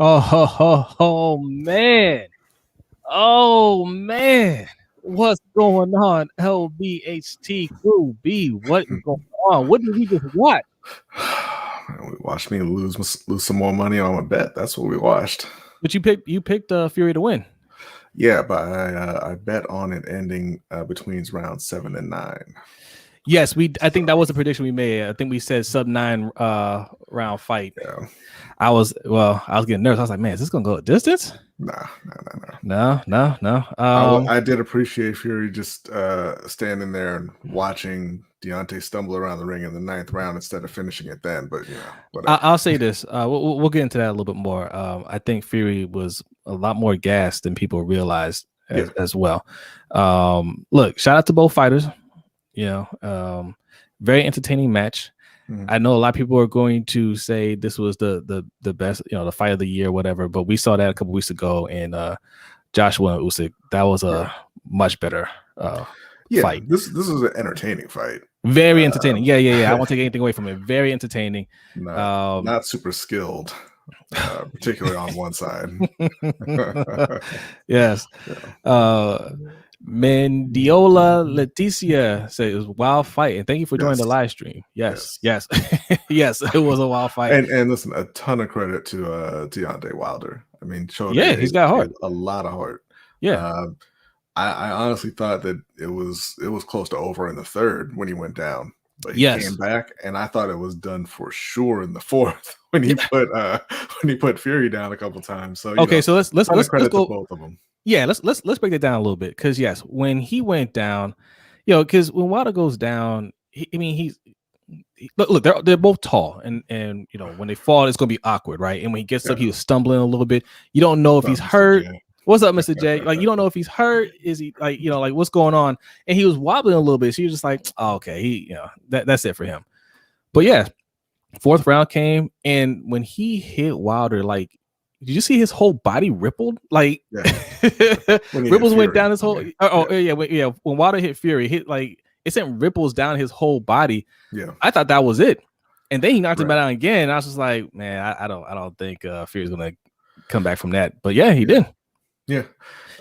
Oh man. Oh man. What's going on? LBHT crew B. What is going on? What did we just watch? We watched me lose some more money on my bet. That's what we watched. But you picked Fury to win. Yeah, but I bet on it ending between rounds 7 and 9. Yes, I think that was the prediction we made. I think we said sub 9 round fight. Yeah. I was getting nervous. I was like, man, is this gonna go a distance? No. No. I did appreciate Fury just standing there and watching Deontay stumble around the ring in the 9th round instead of finishing it then. But whatever. I'll say this. We'll get into that a little bit more. I think Fury was a lot more gassed than people realized as well. Look, shout out to both fighters. Very entertaining match. Mm-hmm. I know a lot of people are going to say this was the best, the fight of the year, whatever. But we saw that a couple weeks ago in Joshua and Usyk. That was a much better fight. This is an entertaining fight. Very entertaining. Yeah. I won't take anything away from it. Very entertaining. Not super skilled, particularly on one side. Yes. Mendiola Leticia said it was a wild fight, and thank you for joining the live stream. Yes, it was a wild fight. And listen, a ton of credit to Deontay Wilder. I mean, he's got heart, a lot of heart. Yeah, I honestly thought that it was close to over in the 3rd when he went down, but he came back, and I thought it was done for sure in the 4th when he put Fury down a couple times. So so let's credit go to both of them. Yeah, let's break that down a little bit, because yes, when he went down, because when Wilder goes down, look, they're both tall, and when they fall, it's gonna be awkward, right? And when he gets up, he was stumbling a little bit. You don't know if he's hurt. What's up, Mr. J? Like, you don't know if he's hurt. Is he like what's going on? And he was wobbling a little bit. So you're just like, oh, okay, that's it for him. But yeah, 4th round came, and when he hit Wilder, like, did you see his whole body rippled? Like, ripples went down his whole. When Wilder hit Fury, it sent ripples down his whole body. Yeah, I thought that was it, and then he knocked him down again. And I was just like, man, I don't think Fury's gonna come back from that. But yeah, he did. Yeah.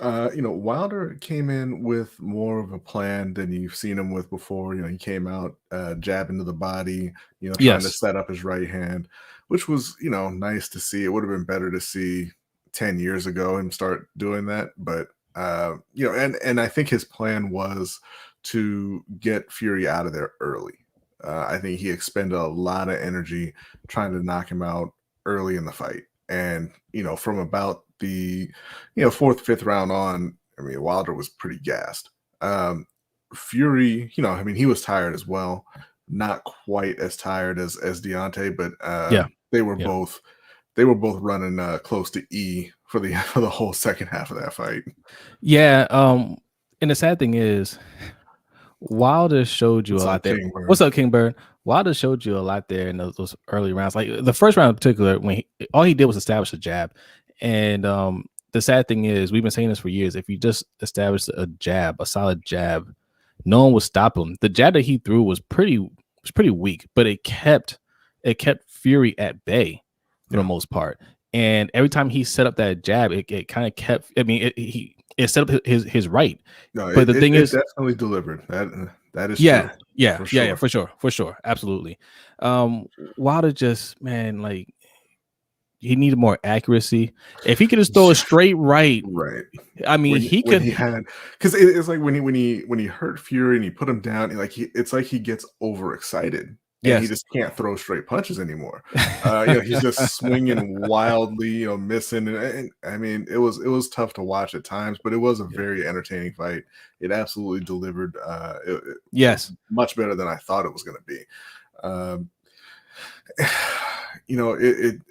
Wilder came in with more of a plan than you've seen him with before. He came out jabbing to the body, trying to set up his right hand, which was, nice to see. It would have been better to see 10 years ago him start doing that. But, and I think his plan was to get Fury out of there early. I think he expended a lot of energy trying to knock him out early in the fight. And, from about the 4th, 5th round on, I mean, Wilder was pretty gassed. Fury, he was tired as well, not quite as tired as Deontay, but they were both running close to E for the whole second half of that fight. Yeah, and the sad thing is, Wilder showed you a lot there. What's up, King Bird? Wilder showed you a lot there in those early rounds. Like the 1st round in particular, when all he did was establish a jab. And the sad thing is, we've been saying this for years. If you just establish a solid jab, no one would stop him. The jab that he threw was pretty weak, but it kept Fury at bay for the most part. And every time he set up that jab, it kind of kept. I mean, it set up his right. No, but the thing is, definitely delivered. That is true. For sure, absolutely. Wilder just, man, like, he needed more accuracy. If he could just throw a straight right. I mean, he could. Because it's like when he hurt Fury and he put him down, it's like he gets overexcited. And he just can't throw straight punches anymore. He's just swinging wildly, missing. And I mean, it was tough to watch at times, but it was a very entertaining fight. It absolutely delivered. Much better than I thought it was going to be.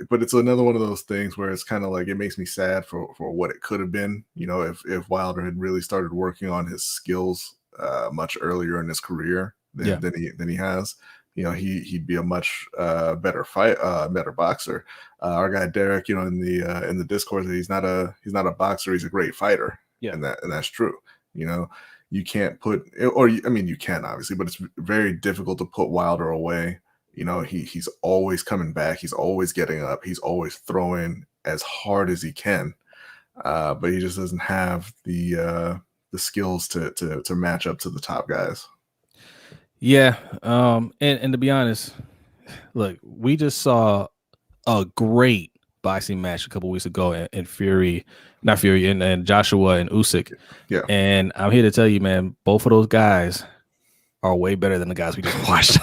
But it's another one of those things where it's kind of like, it makes me sad for what it could have been. If Wilder had really started working on his skills much earlier in his career than he has. He'd be a much better boxer. Our guy Derek, in the Discord, he's not a boxer. He's a great fighter. Yeah, and that's true. You can't put, you can obviously, but it's very difficult to put Wilder away. He's always coming back. He's always getting up. He's always throwing. as hard as he can, but he just doesn't have the skills to match up to the top guys. Yeah, and to be honest, look, we just saw a great boxing match a couple weeks ago in Fury, not Fury, and Joshua and Usyk. Yeah, and I'm here to tell you, man, both of those guys are way better than the guys we just watched.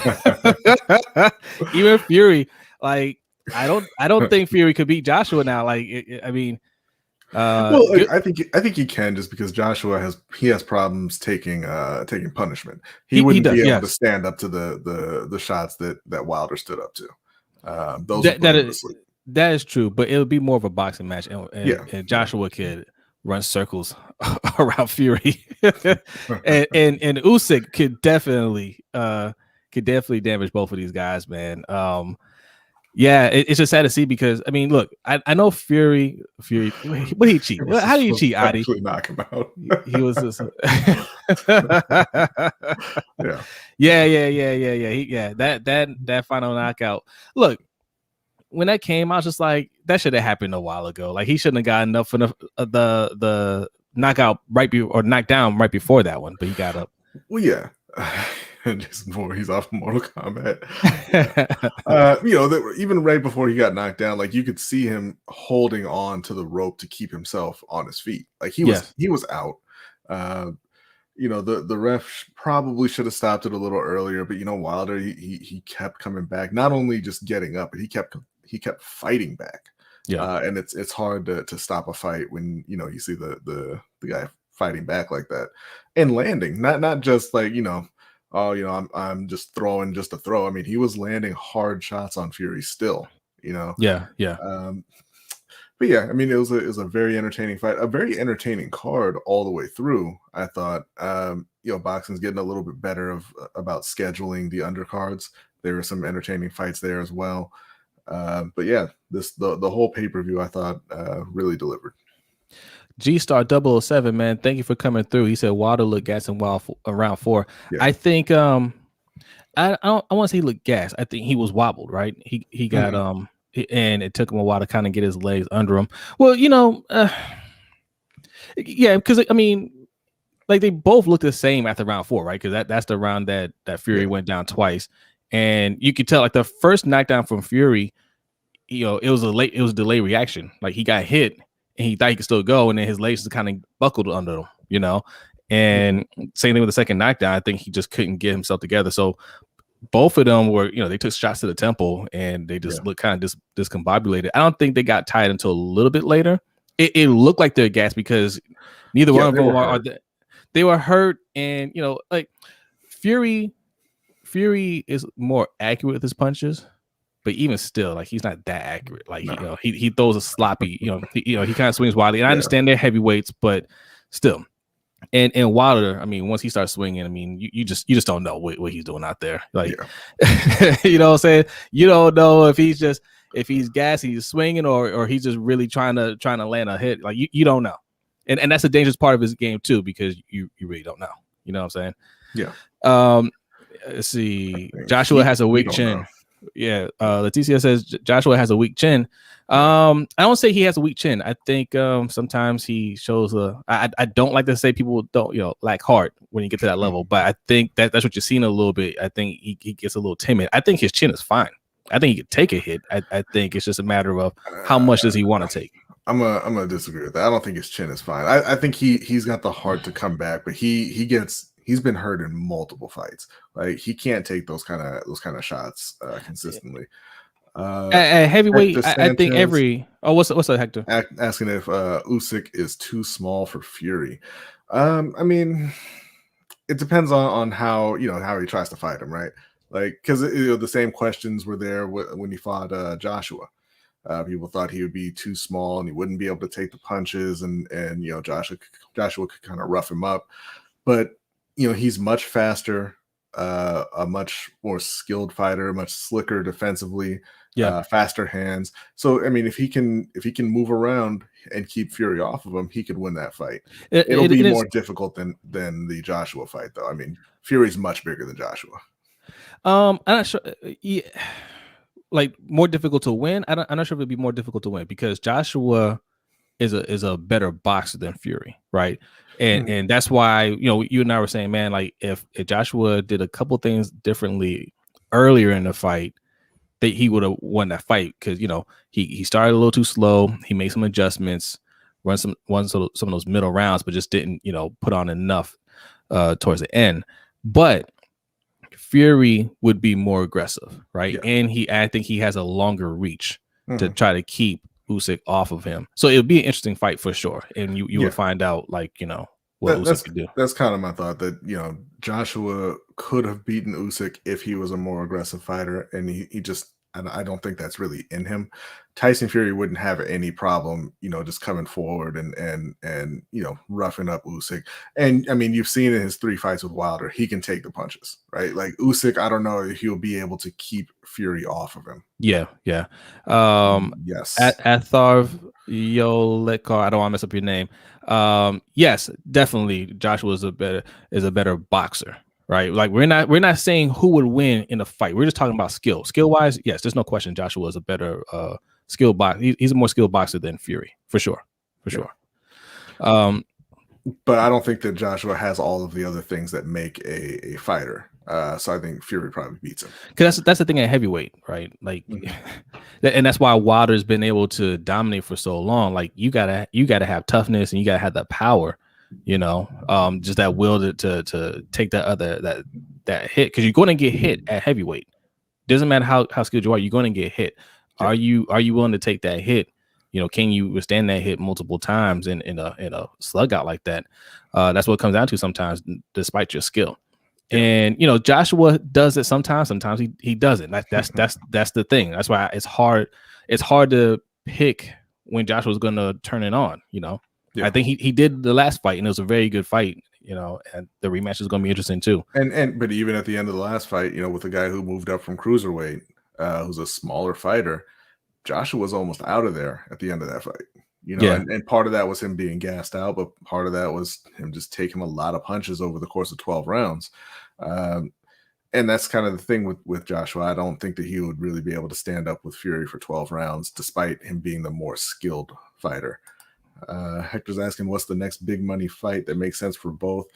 Even Fury, like I don't think Fury could beat Joshua now. Like, I mean, well, I think he can, just because Joshua has problems taking punishment. He wouldn't be able to stand up to the shots that Wilder stood up to. Those that is true, but it would be more of a boxing match, and Joshua could run circles around Fury, and Usyk could definitely damage both of these guys, man. Yeah, it's just sad to see, because I mean, look, I know Fury, what he cheat? How do you cheat, Adi? Knock him out. He was just yeah. That final knockout. Look, when that came, I was just like, that should have happened a while ago. Like, he shouldn't have gotten up for the knockout or knockdown right before that one, but he got up. Well, yeah. Just before he's off Mortal Kombat. Even right before he got knocked down, like, you could see him holding on to the rope to keep himself on his feet. Like, he was out. The ref probably should have stopped it a little earlier, but Wilder, he kept coming back, not only just getting up, but he kept fighting back. Yeah. And it's hard to stop a fight when you see the guy fighting back like that and landing, not just like I'm just throwing just to throw. I mean, he was landing hard shots on Fury still. Yeah. But yeah, I mean, it was a very entertaining fight, a very entertaining card all the way through. I thought, boxing's getting a little bit better about scheduling the undercards. There were some entertaining fights there as well. But yeah, the whole pay-per-view, I thought, really delivered. G-Star 007, man, thank you for coming through. He said Wilder looked gassed in round 4. Yeah. I think I want to say he looked gassed. I think he was wobbled, right? He got and it took him a while to kind of get his legs under him. Well, yeah, because I mean, like, they both looked the same after round 4, right? Because that's the round that Fury went down twice, and you could tell, like, the first knockdown from Fury, it was a delayed reaction. Like, he got hit and he thought he could still go, and then his legs just kind of buckled under him, And same thing with the second knockdown. I think he just couldn't get himself together. So both of them were, they took shots to the temple, and they just looked kind of discombobulated. I don't think they got tied until a little bit later. It looked like they're gassed because neither one of them they were hurt, and like Fury is more accurate with his punches. But even still, like, he's not that accurate. Like, he throws a sloppy, he kind of swings wildly. And I understand they're heavyweights, but still. And Wilder, I mean, once he starts swinging, I mean, you just don't know what he's doing out there. Like, you know what I'm saying? You don't know if he's gassing, he's swinging, or he's just really trying to land a hit. Like, you don't know. And that's a dangerous part of his game too, because you really don't know. You know what I'm saying? Yeah. Let's see. Joshua has a weak chin. Yeah, Leticia says Joshua has a weak chin. I don't say he has a weak chin. I think sometimes he shows I don't like to say people don't lack heart when you get to that level, but I think that's what you're seeing a little bit. I think he gets a little timid. I think his chin is fine. I think he could take a hit. I think it's just a matter of how much does he want to take. I'm gonna disagree with that. I don't think his chin is fine. I think he's got the heart to come back, but he's been hurt in multiple fights. Like, he can't take those kind of shots consistently. At heavyweight, I think every. Oh, what's that, Hector? Asking if Usyk is too small for Fury. I mean, it depends on how he tries to fight him, right? Like, because the same questions were there when he fought Joshua. People thought he would be too small and he wouldn't be able to take the punches, and Joshua could kind of rough him up, but he's much faster, a much more skilled fighter, much slicker defensively, faster hands. So I mean, if he can move around and keep Fury off of him, he could win that fight. It'll be more difficult than the Joshua fight, though. I mean, Fury's much bigger than Joshua. I'm not sure. Yeah. like more difficult to win. I'm not sure if it'd be more difficult to win because Joshua is a better boxer than Fury, right? And that's why, you know, you and I were saying, man, like if Joshua did a couple things differently earlier in the fight, that he would have won that fight because, you know, he started a little too slow. He made some adjustments, won some of those middle rounds, but just didn't, you know, put on enough towards the end. But Fury would be more aggressive, right? Yeah. And I think he has a longer reach to try to keep Usyk off of him. So it would be an interesting fight for sure. And you would find out, like, you know, what Usyk could do. That's kind of my thought, that, you know, Joshua could have beaten Usyk if he was a more aggressive fighter, and he just, I don't think that's really in him. Tyson Fury wouldn't have any problem, you know, just coming forward and you know, roughing up Usyk. And I mean, you've seen in his 3 fights with Wilder, he can take the punches, right? Like Usyk, I don't know if he'll be able to keep Fury off of him. Yeah. Yes. Atharv Yolekar, I don't want to mess up your name. Yes, definitely Joshua is a better boxer. Right, like we're not saying who would win in a fight. We're just talking about skill. Skill wise, yes, there's no question. Joshua is a better skill boxer. He's a more skilled boxer than Fury, for sure. But I don't think that Joshua has all of the other things that make a fighter. So I think Fury probably beats him. Because that's the thing at heavyweight, right? Like, and that's why Wilder's been able to dominate for so long. Like you gotta have toughness and you gotta have the power. You know, just that will to take that hit, because you're going to get hit at heavyweight. Doesn't matter how skilled you are, you're going to get hit. Yeah. Are you willing to take that hit? You know, can you withstand that hit multiple times in a slug out like that? That's what it comes down to sometimes, despite your skill. Yeah. And you know, Joshua does it sometimes. Sometimes he doesn't. That's the thing. That's why it's hard to pick when Joshua's going to turn it on. You know. Yeah. I think he did the last fight, and it was a very good fight, you know, and the rematch is going to be interesting too. But even at the end of the last fight, you know, with the guy who moved up from cruiserweight, who's a smaller fighter, Joshua was almost out of there at the end of that fight. You know, yeah. and part of that was him being gassed out, but part of that was him just taking a lot of punches over the course of 12 rounds. And that's kind of the thing with Joshua. I don't think that he would really be able to stand up with Fury for 12 rounds, despite him being the more skilled fighter. Hector's asking, what's the next big money fight that makes sense for both?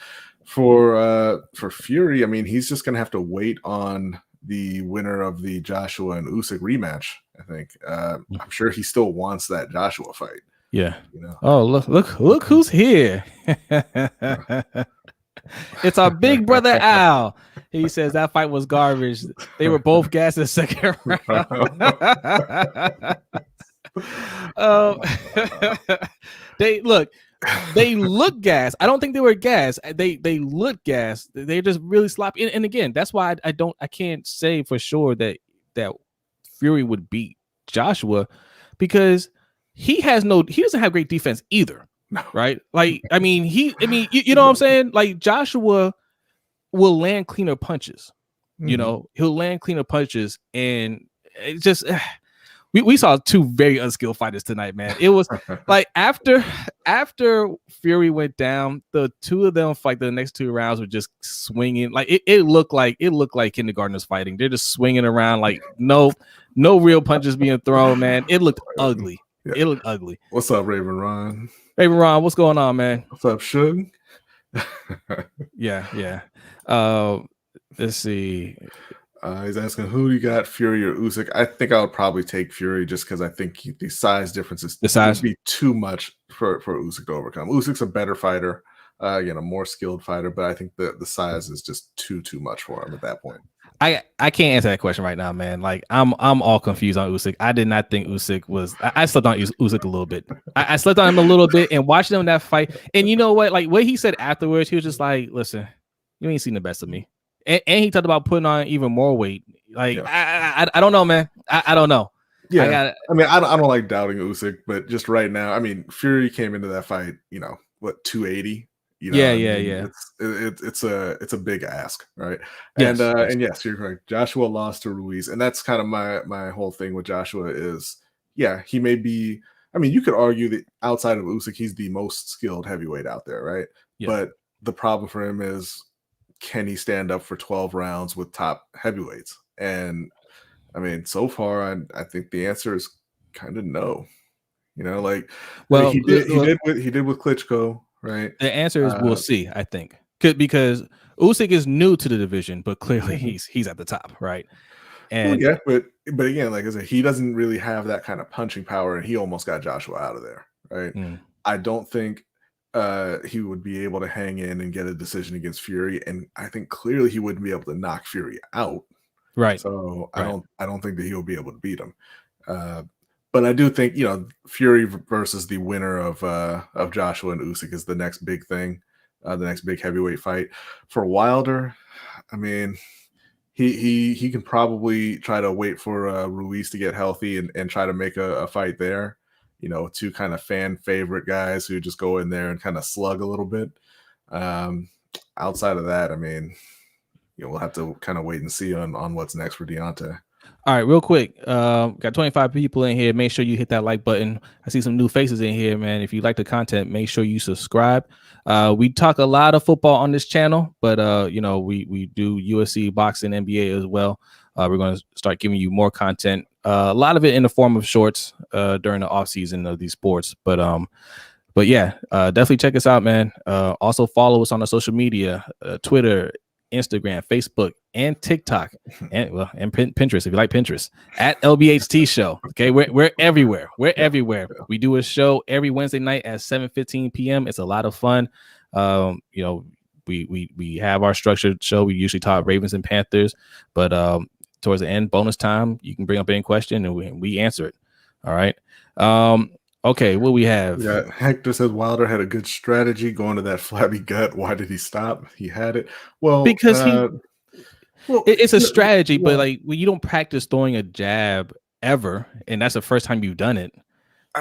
For Fury, I mean, he's just gonna have to wait on the winner of the Joshua and Usyk rematch. I think I'm sure he still wants that Joshua fight. Yeah. You know. Oh, look who's here. It's our big brother Al. He says that fight was garbage. They were both gassed in the second round. They look gas. I don't think they were gas. They look gas. They're just really sloppy. And again, that's why I can't say for sure that Fury would beat Joshua, because he doesn't have great defense either. No. Right? Like, I mean, you know what I'm saying? Like, Joshua will land cleaner punches. You know, he'll land cleaner punches, and it just we saw 2 very unskilled fighters tonight, man. It was like after Fury went down, the 2 of them, like the next 2 rounds, were just swinging. Like it looked like kindergartners fighting. They're just swinging around, like no real punches being thrown, man. It looked ugly. Yeah. It looked ugly. What's up, Raven Ron? Raven Ron, what's going on, man? What's up, Suge? Yeah. Let's see. He's asking, who you got, Fury or Usyk? I think I would probably take Fury, just because I think the size differences would be too much for Usyk to overcome. Usyk's a better fighter, again, a more skilled fighter, but I think the size is just too much for him at that point. I can't answer that question right now, man. Like I'm all confused on Usyk. I did not think Usyk was. I slept on Usyk a little bit. I slept on him a little bit, and watching him in that fight. And you know what? Like what he said afterwards, he was just like, "Listen, you ain't seen the best of me." And he talked about putting on even more weight. Like I don't know, man. I don't know. Yeah, I don't like doubting Usyk, but just right now, I mean, Fury came into that fight, you know, what, 280. You know, yeah. It's a big ask, right? Yes, and yes, you're correct. Joshua lost to Ruiz, and that's kind of my whole thing with Joshua is, yeah, he may be. I mean, you could argue that outside of Usyk, he's the most skilled heavyweight out there, right? Yeah. But the problem for him is, can he stand up for 12 rounds with top heavyweights? And I mean, so far, I think the answer is kind of no. You know, like Well, he did with Klitschko, right? The answer is we'll see. I think because Usyk is new to the division, but clearly Mhm. he's at the top, right? Well, And yeah, but again, like I said, he doesn't really have that kind of punching power, and he almost got Joshua out of there, right? I don't think he would be able to hang in and get a decision against Fury, and I think clearly he wouldn't be able to knock Fury out. right, So right. I don't think that he'll be able to beat him. But I do think, you know, Fury versus the winner of Joshua and Usyk is the next big thing, the next big heavyweight fight. For Wilder, I mean, he can probably try to wait for Ruiz to get healthy and try to make a fight there. You know, two kind of fan favorite guys who just go in there and kind of slug a little bit. Um, Outside of that, I mean, you know, we'll have to kind of wait and see on what's next for Deontay. All right, real quick. Got 25 people in here. Make sure you hit that like button. I see some new faces in here, man. If you like the content, make sure you subscribe. We talk a lot of football on this channel, but you know, we do UFC, boxing, NBA as well. We're going to start giving you more content. A lot of it in the form of shorts during the off season of these sports. But yeah, definitely check us out, man. Also follow us on the social media, Twitter, Instagram, Facebook, and TikTok, and Pinterest if you like Pinterest at LBHT Show. Okay, we're everywhere. We're everywhere. We do a show every Wednesday night at 7:15 p.m. It's a lot of fun. You know, we have our structured show. We usually talk Ravens and Panthers, but towards the end, bonus time, you can bring up any question and we answer it. All right. Okay, what we have? Yeah, Hector says Wilder had a good strategy going to that flabby gut. Why did he stop? He had it. Well, because it's a strategy, but like when you don't practice throwing a jab ever, and that's the first time you've done it,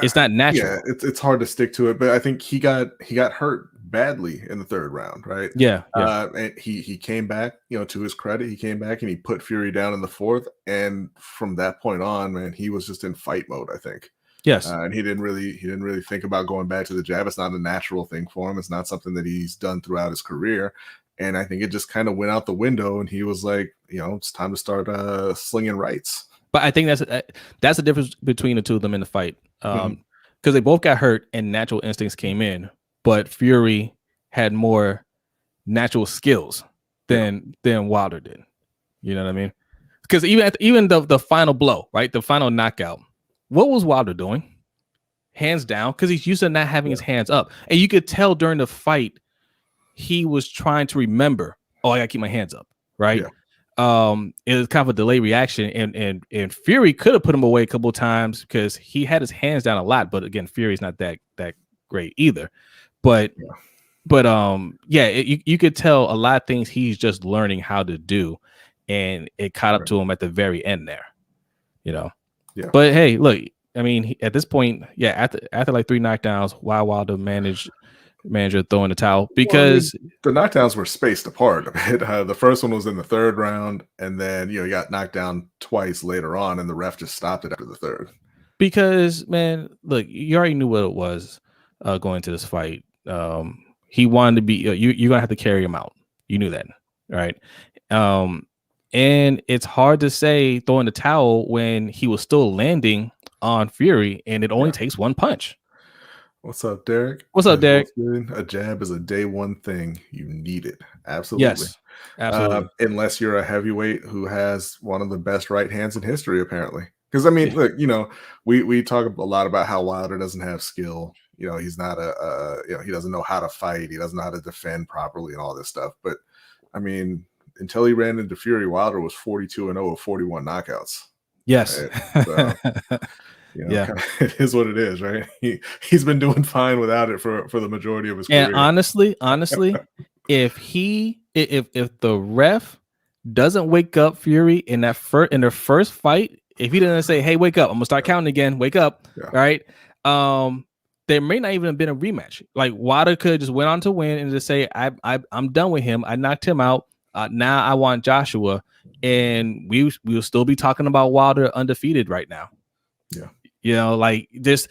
it's not natural. Yeah, it's hard to stick to it. But I think he got hurt badly in the third round, right? Yeah. And he came back. You know, to his credit, he came back and he put Fury down in the fourth. And from that point on, man, he was just in fight mode, I think. Yes. And he didn't really think about going back to the jab. It's not a natural thing for him. It's not something that he's done throughout his career. And I think it just kind of went out the window. And he was like, you know, it's time to start slinging rights. But I think that's the difference between the two of them in the fight, because they both got hurt and natural instincts came in. But Fury had more natural skills than Wilder did. You know what I mean? Because even the final blow, right, the final knockout. What was Wilder doing? Hands down, because he's used to not having his hands up. And you could tell during the fight, he was trying to remember, oh, I gotta keep my hands up, right? Yeah. It was kind of a delayed reaction, and Fury could have put him away a couple of times because he had his hands down a lot. But again, Fury's not that great either. But you could tell a lot of things he's just learning how to do, and it caught up to him at the very end there, you know. Yeah. But hey, look, I mean, at this point, yeah, after like 3 knockdowns, why Wilder manager throwing the towel? Because the knockdowns were spaced apart a bit. The first one was in the third round, and then he got knocked down twice later on, and the ref just stopped it after the third. Because, man, look, you already knew what it was going into this fight. He wanted to be. You're gonna have to carry him out. You knew that, right? And it's hard to say throwing the towel when he was still landing on Fury, and it only takes one punch. What's up, Derek? What's up, Derek? A jab is a day one thing. You need it. Absolutely. Yes, absolutely. Unless you're a heavyweight who has one of the best right hands in history, apparently. Because, I mean, look, you know, we talk a lot about how Wilder doesn't have skill. You know, he's not he doesn't know how to fight. He doesn't know how to defend properly and all this stuff. But, I mean, until he ran into Fury, Wilder was 42-0 with 41 knockouts. Yes. Right? So, you know, it is what it is, right? He's been doing fine without it for the majority of his career. And honestly, if the ref doesn't wake up Fury in their first fight, if he doesn't say, "Hey, wake up! I'm gonna start counting again. Wake up!" Right? There may not even have been a rematch. Like Wilder could just went on to win and just say, "I'm done with him. I knocked him out. Now I want Joshua," and we will still be talking about Wilder undefeated right now. Yeah. You know, like just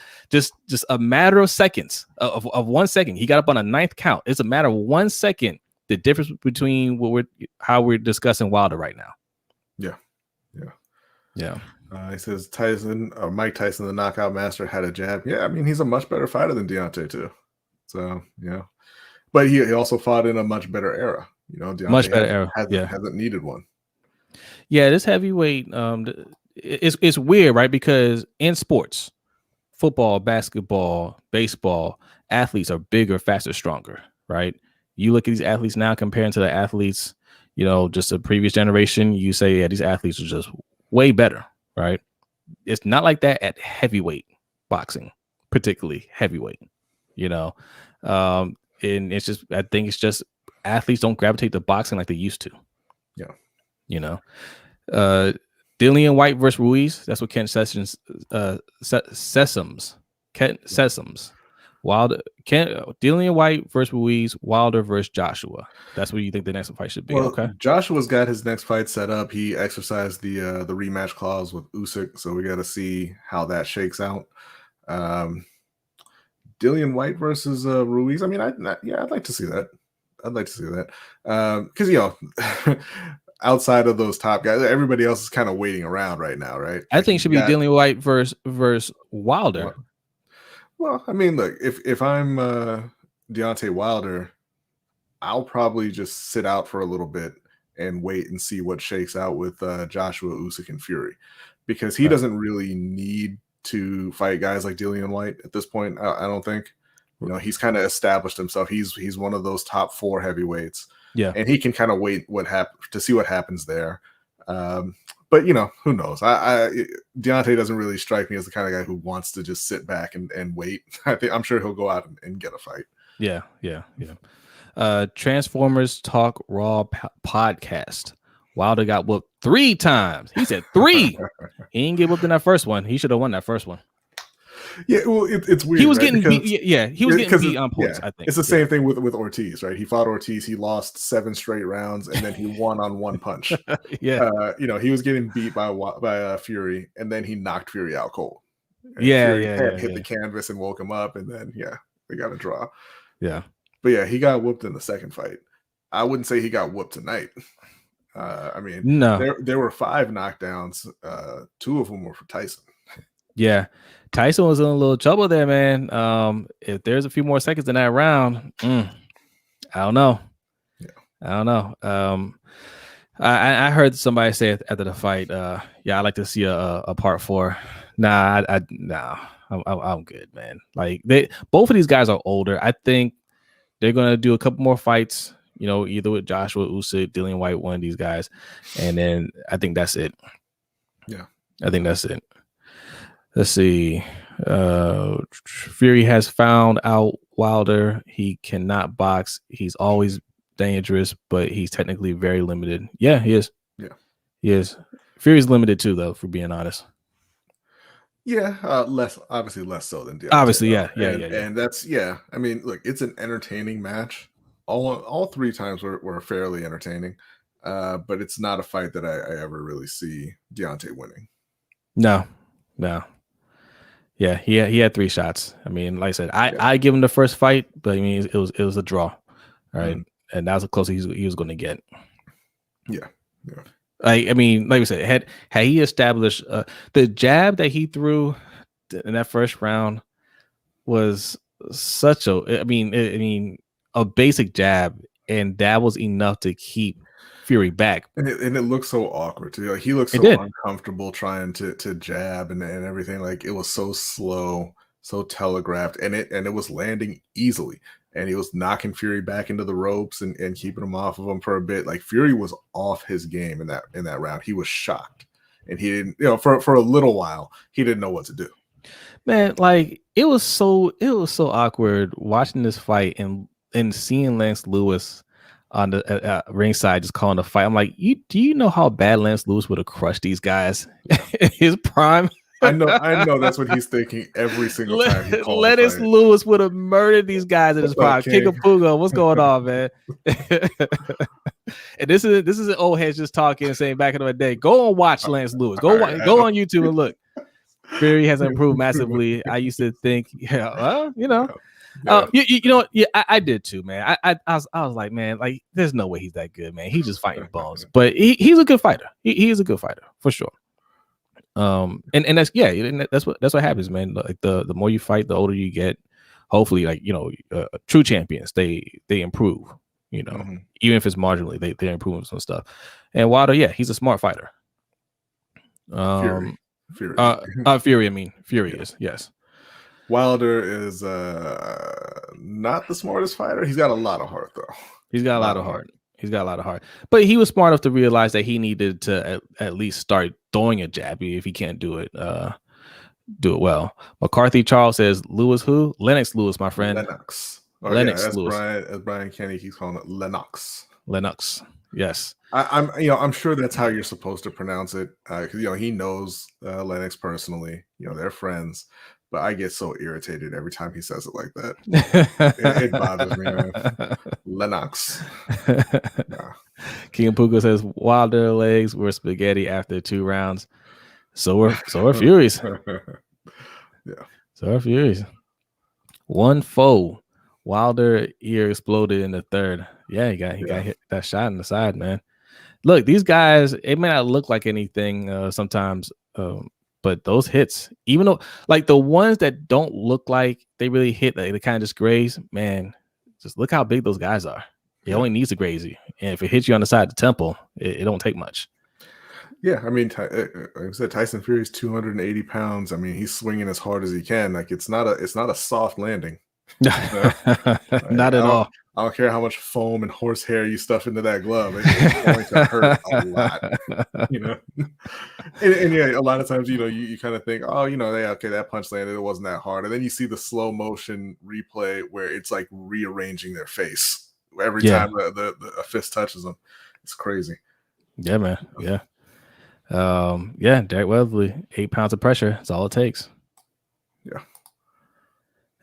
a matter of seconds of 1 second. He got up on a 9th count. It's a matter of 1 second. The difference between how we're discussing Wilder right now. Yeah. Yeah. He says Mike Tyson, the knockout master, had a jab. Yeah, I mean, he's a much better fighter than Deontay too. So, but he also fought in a much better era. Deontay much better era. hasn't needed one. Yeah, this heavyweight, it's weird, right? Because in sports, football, basketball, baseball, athletes are bigger, faster, stronger, right? You look at these athletes now comparing to the athletes, just a previous generation, you say, yeah, these athletes are just way better, right? It's not like that at heavyweight boxing, particularly heavyweight, and it's just, I think it's just athletes don't gravitate to boxing like they used to. Yeah. Dillian White versus Ruiz. That's what Kent Sessions, Kent Sessoms. Dillian White versus Ruiz, Wilder versus Joshua. That's what you think the next fight should be. Well, okay. Joshua's got his next fight set up. He exercised the rematch clause with Usyk, so we got to see how that shakes out. Dillian White versus Ruiz. I mean, I'd like to see that. I'd like to see that because outside of those top guys, everybody else is kind of waiting around right now, right? I think it should be Dillian White versus Wilder. Well, I mean, look, if I'm Deontay Wilder, I'll probably just sit out for a little bit and wait and see what shakes out with Joshua, Usyk, and Fury, because he doesn't really need to fight guys like Dillian White at this point. I don't think. He's kind of established himself. He's one of those top 4 heavyweights. Yeah, and he can kind of wait to see what happens there. But who knows? Deontay doesn't really strike me as the kind of guy who wants to just sit back and wait. I'm sure he'll go out and get a fight. Yeah. Transformers Talk Raw podcast. Wilder got whooped 3 times. He said 3. He didn't get whooped in that first one. He should have won that first one. Yeah, well, it's weird. He was getting beat. Yeah, he was getting beat on points. I think it's the same thing with Ortiz, right? He fought Ortiz. He lost 7 straight rounds, and then he won on 1 punch. Yeah, he was getting beat by Fury, and then he knocked Fury out cold. And Fury hit the canvas and woke him up, and then they got a draw. Yeah, but he got whooped in the second fight. I wouldn't say he got whooped tonight. I mean, no, there were 5 knockdowns. 2 of them were for Tyson. Yeah. Tyson was in a little trouble there, man. If there's a few more seconds in that round, I don't know. Yeah. I don't know. I heard somebody say after the fight, I'd like to see a part 4. Nah, I'm good, man. Like both of these guys are older. I think they're gonna do a couple more fights, either with Joshua, Usyk, Dillian White, one of these guys, and then I think that's it. Yeah, I think that's it. Let's see. Fury has found out Wilder. He cannot box. He's always dangerous, but he's technically very limited. Yeah, he is. Yeah, he is. Fury's limited too, though, for being honest. Yeah, less so than Deontay. Obviously, yeah. And that's I mean, look, it's an entertaining match. All 3 times were fairly entertaining, but it's not a fight that I ever really see Deontay winning. No. Yeah, he had 3 shots. I mean, like I said, I give him the first fight, but I mean, it was a draw, right? And that was the closest he was going to get. Yeah. I mean, like we said, had he established the jab that he threw in that first round was such a basic jab, and that was enough to keep Fury back. And it looked so awkward too. Like he looked so uncomfortable trying to jab and everything. Like it was so slow, so telegraphed, and it was landing easily. And he was knocking Fury back into the ropes and keeping him off of him for a bit. Like Fury was off his game in that round. He was shocked. And he didn't, for a little while, he didn't know what to do. Man, like it was so awkward watching this fight and seeing Lance Lewis on the ringside just calling the fight. I'm like, do you know how bad Lance Lewis would have crushed these guys in his prime? I know that's what he's thinking every single time he calls Lennox Lewis would have murdered these guys in his prime. King of Pugo, what's going on, man? And this is an old head just talking and saying back in the day, go and watch Lance Lewis. Go on YouTube and look. Fury has improved massively. I used to think, I did too, man. I was like, man, like there's no way he's that good, man. He's just fighting bones, but he's a good fighter. He is a good fighter for sure. And that's what happens, man. Like the more you fight, the older you get. Hopefully, like true champions, they improve. Even if it's marginally, they're improving some stuff. And Wilder, he's a smart fighter. Fury. Fury. I mean, Fury is, yes. Wilder is not the smartest fighter. He's got a lot of heart, though. He's got a lot of heart. He's got a lot of heart. But he was smart enough to realize that he needed to at least start throwing a jab if he can't do it. Do it well. McCarthy Charles says Lewis who? Lennox Lewis, my friend. Lennox. Lennox Lewis. As Brian Kenny keeps calling it, Lennox. Lennox. Yes. I'm sure that's how you're supposed to pronounce it. Because he knows Lennox personally. They're friends. But I get so irritated every time he says it like that. it bothers me, man. Lennox. Yeah. King Puka says Wilder legs were spaghetti after 2 rounds. So are Fury's. Yeah. So are Fury's. 1 foe. Wilder ear exploded in the 3rd. Yeah, he got hit that shot in the side, man. Look, these guys, it may not look like anything sometimes, but those hits, even though like the ones that don't look like they really hit, like, they kind of just graze, man, just look how big those guys are. It only needs to graze you. And if it hits you on the side of the temple, it don't take much. Yeah, I mean, like I said, Tyson Fury is 280 pounds. I mean, he's swinging as hard as he can. Like it's not a soft landing. Not at all. I don't care how much foam and horsehair you stuff into that glove. It's going to hurt a lot. And a lot of times, you kind of think, oh, that punch landed. It wasn't that hard. And then you see the slow motion replay where it's like rearranging their face every time a fist touches them. It's crazy. Yeah, man. Yeah. Derek Wesley, 8 pounds of pressure. That's all it takes. Yeah.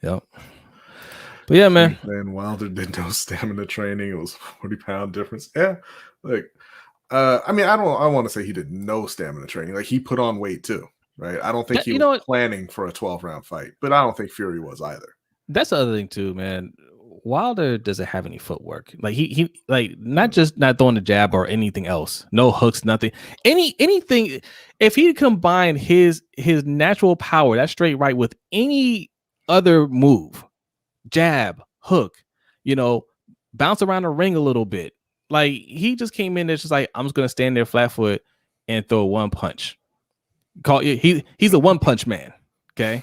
Yep. But yeah, man. And Wilder did no stamina training. It was 40-pound difference. Yeah. Like, I mean, I want to say he did no stamina training. Like he put on weight too, right? I don't think he was planning for a 12-round fight, but I don't think Fury was either. That's the other thing too, man. Wilder doesn't have any footwork. Like he like not just not throwing the jab or anything else. No hooks, nothing. Anything. If he combined his natural power, that straight right, with any other move, jab, hook, bounce around the ring a little bit. Like he just came in there just like, I'm just gonna stand there flat foot and throw 1 punch. He's a 1 punch man. Okay.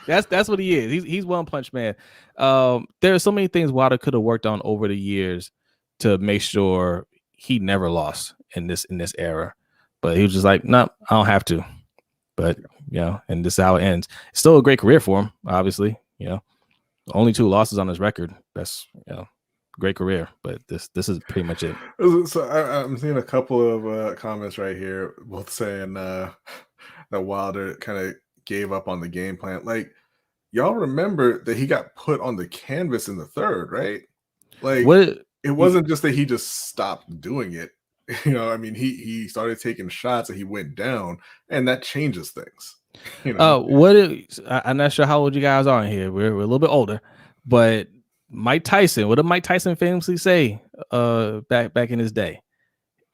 that's what he is. He's 1 punch man. There are so many things Wilder could have worked on over the years to make sure he never lost in this era. But he was just like, no, I don't have to. But and this is how it ends. It's still a great career for him, obviously. Only 2 losses on his record. That's great career, but this is pretty much it. So I'm seeing a couple of comments right here, both saying that Wilder kind of gave up on the game plan. Like, y'all remember that he got put on the canvas in the 3rd, right? Like, it wasn't just that he just stopped doing it. I mean, he started taking shots and he went down, and that changes things. I'm not sure how old you guys are in here. We're a little bit older, but Mike Tyson, what did Mike Tyson famously say back in his day?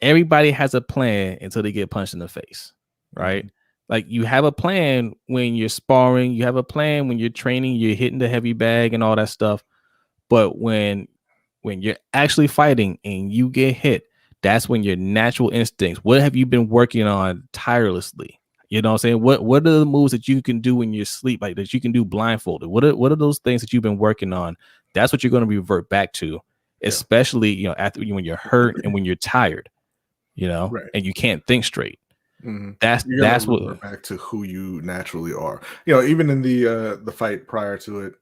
Everybody has a plan until they get punched in the face, right? Like you have a plan when you're sparring, you have a plan when you're training, you're hitting the heavy bag and all that stuff. But when you're actually fighting and you get hit, that's when your natural instincts, what have you been working on tirelessly? You know what I'm saying? What are the moves that you can do in your sleep, like that you can do blindfolded? What are those things that you've been working on? That's what you're going to revert back to, especially after when you're hurt and when you're tired, right, and you can't think straight. Mm-hmm. That's what back to who you naturally are. Even in the fight prior to it,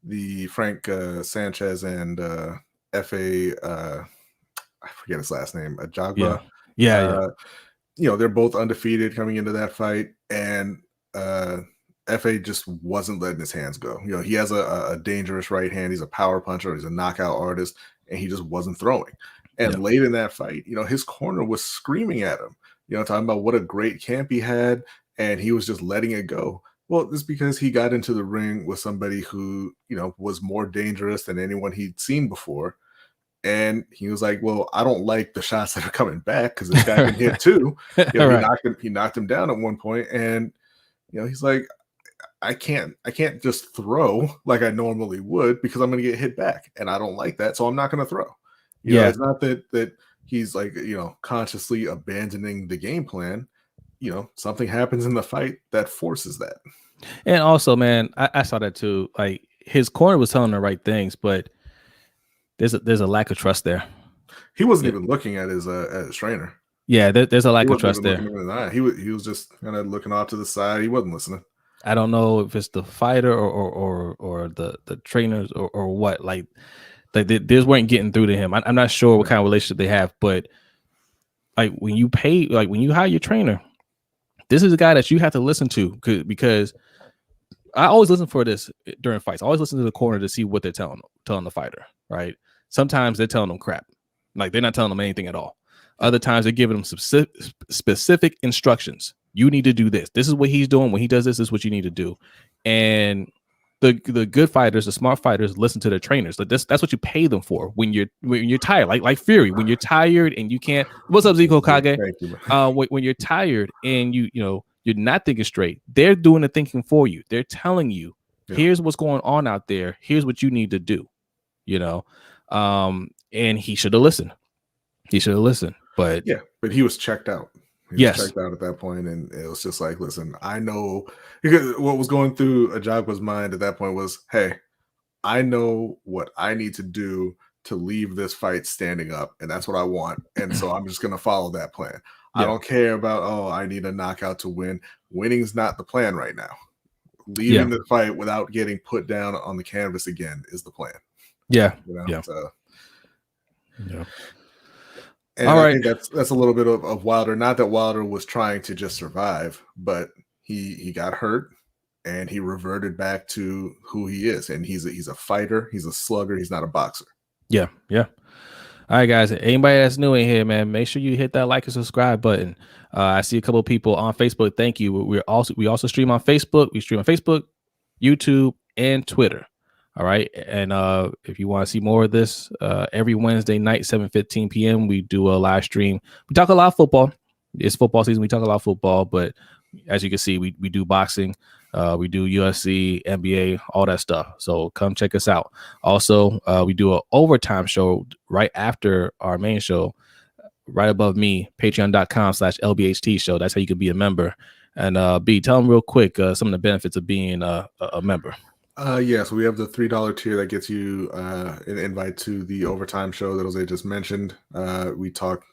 the Frank Sanchez and Fa, I forget his last name, Ajagba. Yeah. They're both undefeated coming into that fight, and Fa just wasn't letting his hands go. He has a dangerous right hand. He's a power puncher. He's a knockout artist, and he just wasn't throwing. And late in that fight, his corner was screaming at him, talking about what a great camp he had, and he was just letting it go. Well, it's because he got into the ring with somebody who, was more dangerous than anyone he'd seen before. And he was like, well, I don't like the shots that are coming back because this guy can hit too. He knocked him down at one point, and he's like, I can't just throw like I normally would because I'm going to get hit back, and I don't like that, so I'm not going to throw. It's not that he's like consciously abandoning the game plan. Something happens in the fight that forces that. And also, man, I saw that too. Like his corner was telling the right things, but there's a lack of trust there. He wasn't even looking at his trainer. Yeah, there's a lack of trust there. He was just kind of looking off to the side. He wasn't listening. I don't know if it's the fighter or the trainers or what. Like they weren't getting through to him. I'm not sure what kind of relationship they have, but like when you hire your trainer, this is a guy that you have to listen to because I always listen for this during fights. I always listen to the corner to see what they're telling the fighter, right? Sometimes they're telling them crap. Like they're not telling them anything at all. Other times they're giving them specific instructions. You need to do this. This is what he's doing. When he does this is what you need to do. And the good fighters, the smart fighters, listen to their trainers. Like that's what you pay them for when you're tired. Like Fury, when you're tired and you can't. What's up, Zico Kage? Thank you. When you're tired and you're not thinking straight, they're doing the thinking for you. They're telling you, here's what's going on out there. Here's what you need to do. And he should have listened. But he was checked out. He was checked out at that point, and it was just like, listen, I know, because what was going through Ajagba's mind at that point was, hey, I know what I need to do to leave this fight standing up, and that's what I want, and so I'm just going to follow that plan. I don't care about, I need a knockout to win. Winning's not the plan right now. Leaving the fight without getting put down on the canvas again is the plan. And I think that's a little bit of Wilder. Not that Wilder was trying to just survive, but he got hurt and he reverted back to who he is. And he's a fighter. He's a slugger. He's not a boxer. Yeah. All right, guys. Anybody that's new in here, man, make sure you hit that like and subscribe button. I see a couple of people on Facebook. Thank you. We also stream on Facebook. We stream on Facebook, YouTube, and Twitter. All right. And if you want to see more of this, every Wednesday night, 7:15 p.m., we do a live stream. We talk a lot of football. It's football season. We talk a lot of football. But as you can see, we do boxing. We do UFC, NBA, all that stuff. So come check us out. Also, we do an overtime show right after our main show, right above me, patreon.com/LBHT show. That's how you can be a member. And B, tell them real quick some of the benefits of being a member. So we have the $3 tier that gets you an invite to the overtime show that Jose just mentioned. We talk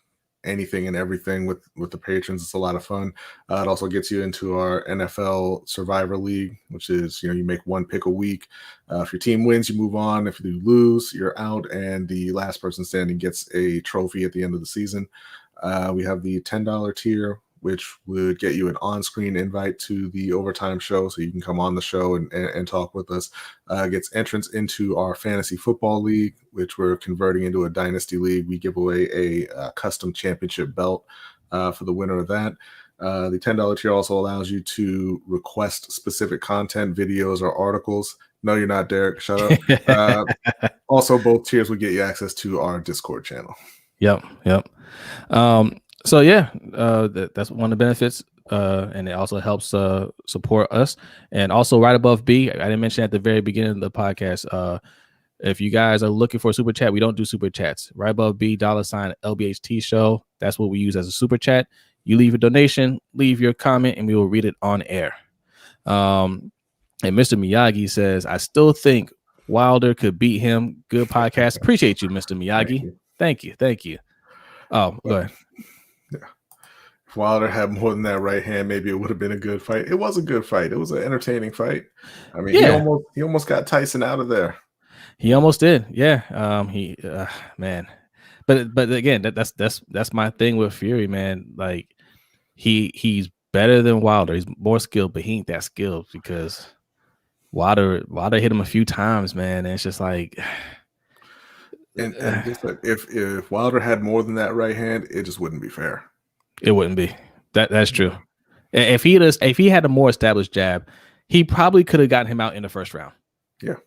anything and everything with the patrons. It's a lot of fun. It also gets you into our NFL Survivor League, which is, you make one pick a week. If your team wins, you move on. If you lose, you're out, and the last person standing gets a trophy at the end of the season. We have the $10 tier, which would get you an on-screen invite to the overtime show, so you can come on the show and talk with us. Gets entrance into our fantasy football league, which we're converting into a dynasty league. We give away a custom championship belt for the winner of that. The $10 tier also allows you to request specific content, videos, or articles. No, you're not, Derek. Shut up. Also, both tiers would get you access to our Discord channel. Yep. So that's one of the benefits, and it also helps support us. And also, right above B, I didn't mention at the very beginning of the podcast. If you guys are looking for a super chat, we don't do super chats. Right above B, $LBHT show. That's what we use as a super chat. You leave a donation, leave your comment, and we will read it on air. And Mr. Miyagi says, I still think Wilder could beat him. Good podcast. Appreciate you, Mr. Miyagi. Thank you. Oh, go ahead. Yeah. If Wilder had more than that right hand, maybe it would have been a good fight. It was a good fight. It was an entertaining fight. I mean, he almost got Tyson out of there. He almost did. Yeah. Man. But again, that's my thing with Fury, man. Like he's better than Wilder. He's more skilled, but he ain't that skilled because Wilder hit him a few times, man. And it's just like. And just like if Wilder had more than that right hand, it just wouldn't be fair. It wouldn't be. That's true. If he had a more established jab, he probably could have gotten him out in the first round. Yeah.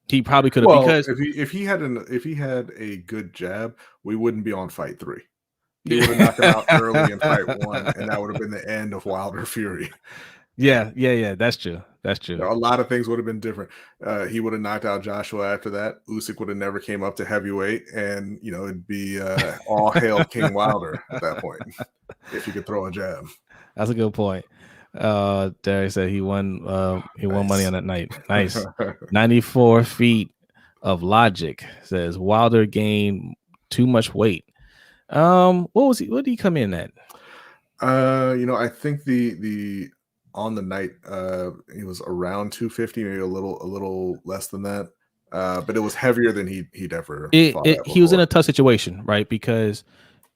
He probably could have, well, because if he had a good jab, we wouldn't be on fight 3. He would have knocked him out early in fight 1, and that would have been the end of Wilder Fury. Yeah. That's true. That's true. A lot of things would have been different. He would have knocked out Joshua after that. Usyk would have never came up to heavyweight, and it'd be all hail King Wilder at that point if he could throw a jab. That's a good point. Derek said he won. He won money on that night. Nice. 94 feet of logic says Wilder gained too much weight. What did he come in at? I think the on the night he was around 250, maybe a little less than that. But it was heavier than he'd ever fought at he was in a tough situation, right? Because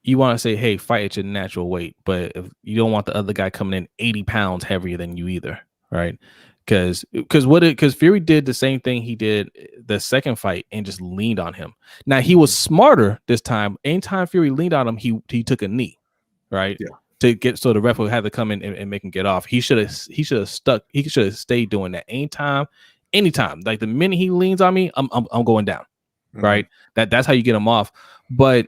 you want to say, hey, fight at your natural weight, but if you don't want the other guy coming in 80 pounds heavier than you either, right? Because Fury did the same thing he did the second fight and just leaned on him. Now he was smarter this time. Anytime Fury leaned on him, he took a knee, right? Yeah. To get, so the ref would have to come in and make him get off. He should have stuck. He should have stayed doing that. Anytime. Like the minute he leans on me, I'm going down, right? That's how you get him off. But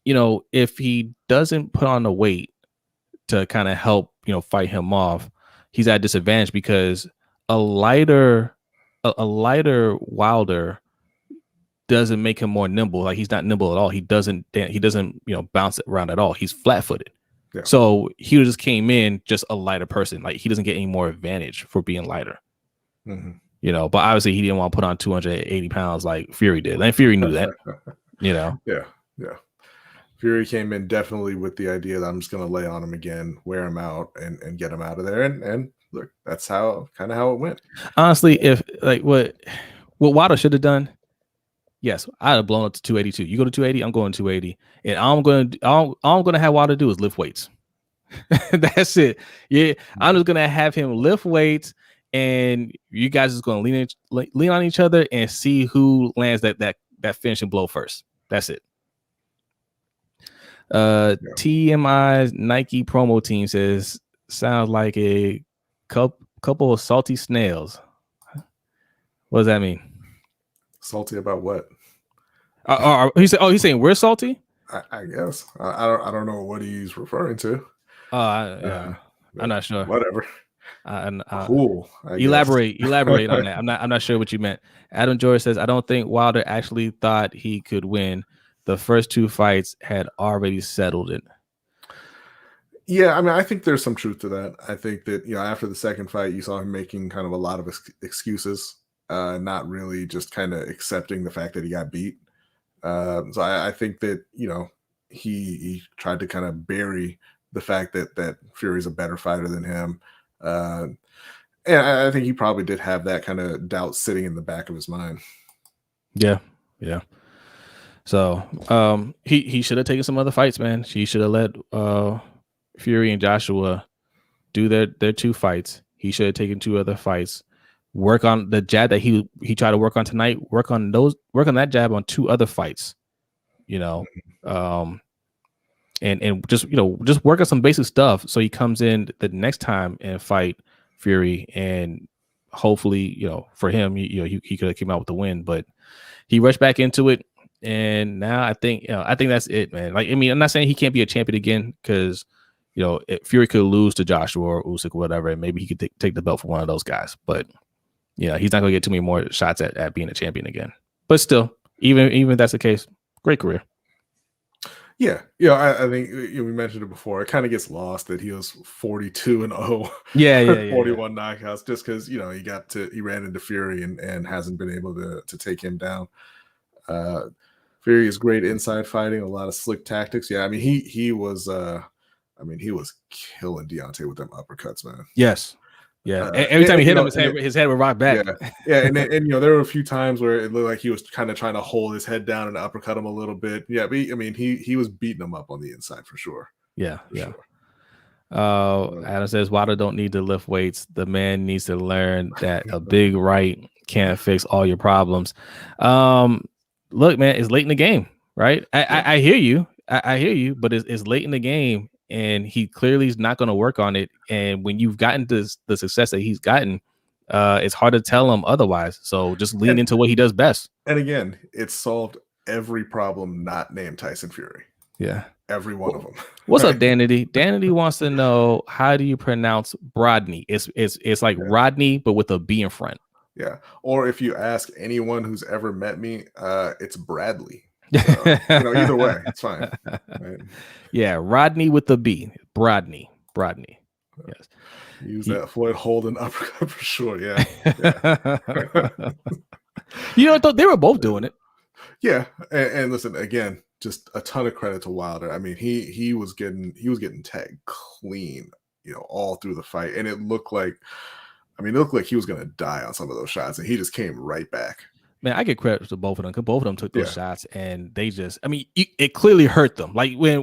if he doesn't put on the weight to kind of help, fight him off, he's at a disadvantage, because a lighter Wilder doesn't make him more nimble. Like, he's not nimble at all. He doesn't bounce around at all. He's flat-footed. Yeah. So he just came in just a lighter person. Like, he doesn't get any more advantage for being lighter. But obviously he didn't want to put on 280 pounds like Fury did. And Fury knew that. Yeah. Fury came in definitely with the idea that I'm just going to lay on him again, wear him out, and get him out of there. And look, that's how it went. Honestly, if what Wilder should have done, yes, I'd have blown up to 282. You go to 280, I'm going to 280, and all I'm going to have Wilder do is lift weights. That's it. Yeah, I'm just going to have him lift weights, and you guys just going to lean on each other and see who lands that finishing blow first. That's it. TMI's Nike promo team says sounds like a couple of salty snails. What does that mean? Salty about what? He's saying we're salty. I guess I don't know what he's referring to. I'm not sure. Whatever. Cool. Elaborate on that. I'm not sure what you meant. Adam George says, I don't think Wilder actually thought he could win. The first 2 fights had already settled it. Yeah, I mean, I think there's some truth to that. I think that, after the second fight, you saw him making kind of a lot of excuses, not really just kind of accepting the fact that he got beat. So I think that, he tried to kind of bury the fact that Fury's a better fighter than him. And I think he probably did have that kind of doubt sitting in the back of his mind. Yeah. So he should have taken some other fights, man. He should have let Fury and Joshua do their 2 fights. He should have taken 2 other fights. Work on the jab that he tried to work on tonight. Work on that jab on 2 other fights. And just work on some basic stuff so he comes in the next time and fight Fury, and hopefully, for him, he could have came out with the win, but he rushed back into it. And now I think that's it, man. Like, I mean, I'm not saying he can't be a champion again, because Fury could lose to Joshua or Usyk or whatever, and maybe he could take the belt from one of those guys. But he's not going to get too many more shots at being a champion again. But still, even if that's the case, great career. Yeah, I think we mentioned it before. It kind of gets lost that he was 42-0. Yeah, 41 knockouts, just because he ran into Fury and hasn't been able to take him down. Fury is great inside fighting, a lot of slick tactics. Yeah, I mean he was killing Deontay with them uppercuts, man. Yes. Yeah. Every time he hit him, his head would rock back. Yeah. And there were a few times where it looked like he was kind of trying to hold his head down and uppercut him a little bit. Yeah, but he was beating him up on the inside for sure. Yeah. Sure. Adam says Wilder don't need to lift weights. The man needs to learn that a big right can't fix all your problems. Look, man, it's late in the game, right? I hear you. I hear you, but it's late in the game, and he clearly is not going to work on it. And when you've gotten the success that he's gotten, it's hard to tell him otherwise. So just lean into what he does best. And again, it solved every problem not named Tyson Fury. Yeah. Every one of them. What's up, Danity? Danity wants to know, how do you pronounce Brodny? It's like Rodney, but with a B in front. Yeah. Or if you ask anyone who's ever met me, it's Bradley. So, either way, it's fine. Right? Yeah, Rodney with the B. Brodny. Yes. Use that Floyd Holden uppercut for sure. Yeah. They were both doing it. Yeah. And listen, again, just a ton of credit to Wilder. I mean, he was getting tagged clean, all through the fight. And it looked like he was gonna die on some of those shots, and he just came right back. Man, I give credit to both of them, because both of them took those shots, and they just, it clearly hurt them. Like when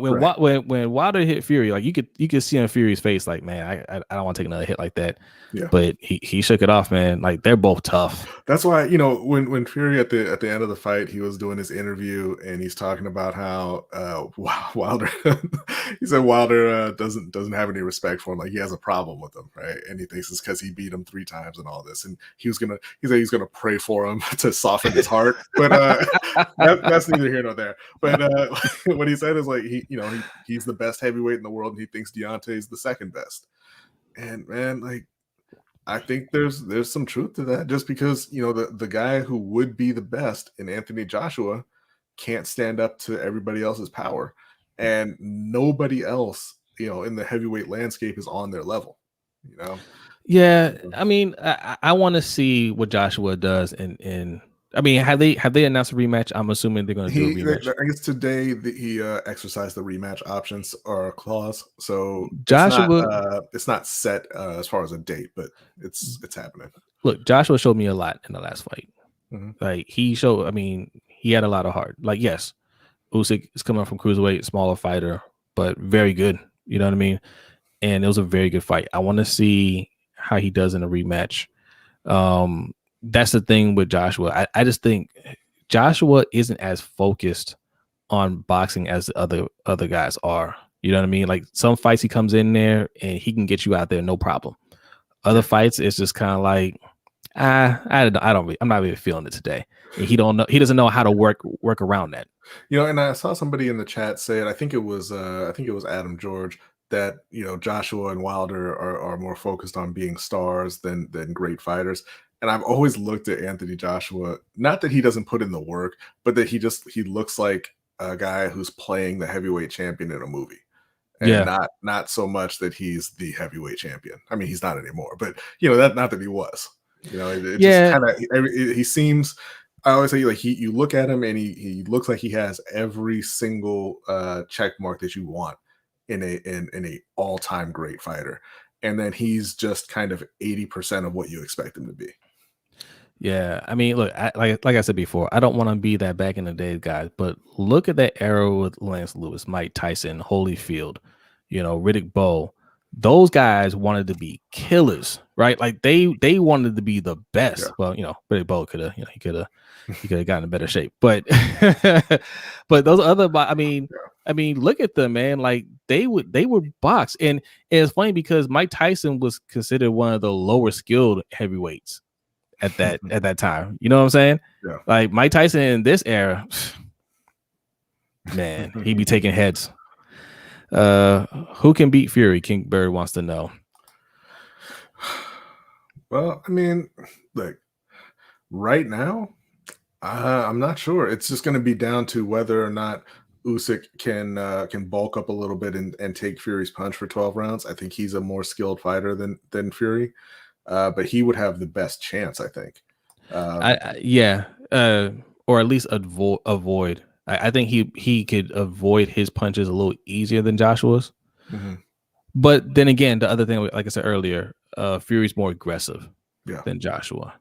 Wilder hit Fury, like you could see on Fury's face, like, man, I don't want to take another hit like that. Yeah. But he shook it off, man. Like, they're both tough. That's why, when Fury at the end of the fight, he was doing his interview and he's talking about how Wilder he said Wilder doesn't have any respect for him. Like, he has a problem with him, right? And he thinks it's because he beat him 3 times and all this. And he said he's gonna pray for him to soften his heart. But that's neither here nor there. But what he said is, like, he's the best heavyweight in the world, and he thinks Deontay is the second best. And man, like, I think there's some truth to that, just because, the guy who would be the best in Anthony Joshua can't stand up to everybody else's power, and nobody else, in the heavyweight landscape is on their level, Yeah, I want to see what Joshua does have they announced a rematch? I'm assuming they're going to do a rematch. I guess today he exercised the rematch options or clause. So Joshua, it's not set as far as a date, but it's happening. Look, Joshua showed me a lot in the last fight. Mm-hmm. Like, he had a lot of heart. Like, yes, Usyk is coming from cruiserweight, smaller fighter, but very good. You know what I mean? And it was a very good fight. I want to see how he does in a rematch. That's the thing with Joshua. I just think Joshua isn't as focused on boxing as the other guys are. You know what I mean? Like, some fights he comes in there and he can get you out there, no problem. Other fights, it's just kind of like, I'm not really feeling it today. And he doesn't know how to work around that. And I saw somebody in the chat say it. I think it was Adam George, that Joshua and Wilder are more focused on being stars than great fighters. And I've always looked at Anthony Joshua, not that he doesn't put in the work, but that he looks like a guy who's playing the heavyweight champion in a movie. And not so much that he's the heavyweight champion. I mean, he's not anymore, but that, not that he was. Just kind of, he seems, I always say, like, you look at him and he looks like he has every single check mark that you want in a all-time great fighter. And then he's just kind of 80% of what you expect him to be. Yeah, look, like I said before, I don't want to be that back in the day guy, but look at that era with Lance Lewis, Mike Tyson, Holyfield, Riddick Bowe. Those guys wanted to be killers, right? Like, they wanted to be the best. Yeah. Well, Riddick Bowe could have gotten in better shape, but but those other, look at them, man. Like, they would box, and it's funny because Mike Tyson was considered one of the lower skilled heavyweights at that time. You know what I'm saying? Yeah. Like, Mike Tyson in this era, man, he'd be taking heads. Who can beat Fury? King Bird wants to know. Well, like, right now, I'm not sure. It's just going to be down to whether or not Usyk can bulk up a little bit and take Fury's punch for 12 rounds. I think he's a more skilled fighter than Fury, but he would have the best chance, I think. Or at least avoid. I think he could avoid his punches a little easier than Joshua's. Mm-hmm. But then again, the other thing, like I said earlier, Fury's more aggressive than Joshua.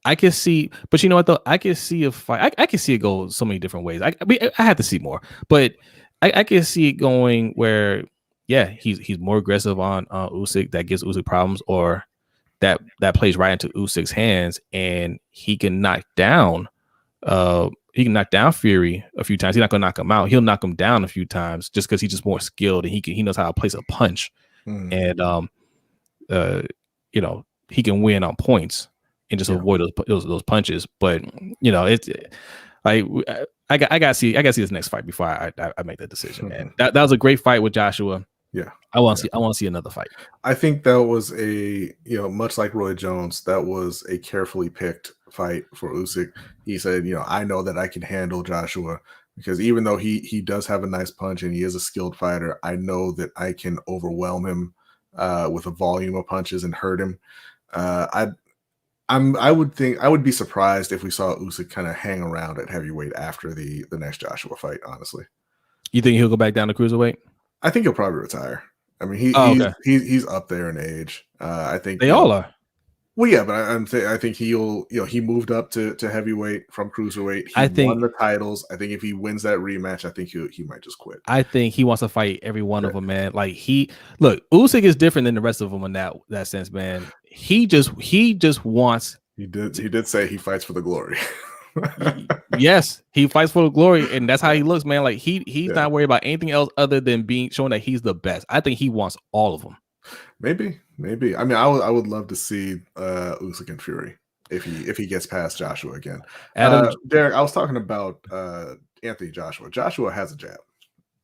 I can see, but you know what though? I can see a fight. I can see it go so many different ways. I have to see more, but I can see it going where, he's more aggressive on Usyk. That gives Usyk problems, or that plays right into Usyk's hands, and he can knock down Fury a few times. He's not gonna knock him out. He'll knock him down a few times just because he's just more skilled and he knows how to place a punch. And he can win on points and just avoid those punches. But it's like I got to see this next fight before I make that decision, man. That was a great fight with Joshua. Yeah, I want to see another fight. I think that was much like Roy Jones, that was a carefully picked fight for Usyk. He said, I know that I can handle Joshua because even though he does have a nice punch and he is a skilled fighter, I know that I can overwhelm him with a volume of punches and hurt him. I would be surprised if we saw Usyk kind of hang around at heavyweight after the next Joshua fight. Honestly, you think he'll go back down to cruiserweight? I think he'll probably retire. I mean, he's up there in age. I think they all are. Well, yeah, but I think he'll he moved up to heavyweight from cruiserweight. He won the titles. I think if he wins that rematch, I think he might just quit. I think he wants to fight every one of them, man. Like Usyk is different than the rest of them in that sense, man. He just wants. He did say he fights for the glory. Yes, he fights for the glory, and that's how he looks, man. Like he's not worried about anything else other than showing that he's the best. I think he wants all of them. Maybe. I mean, I would love to see Usyk and Fury if he gets past Joshua again. Derek, I was talking about Anthony Joshua. Joshua has a jab.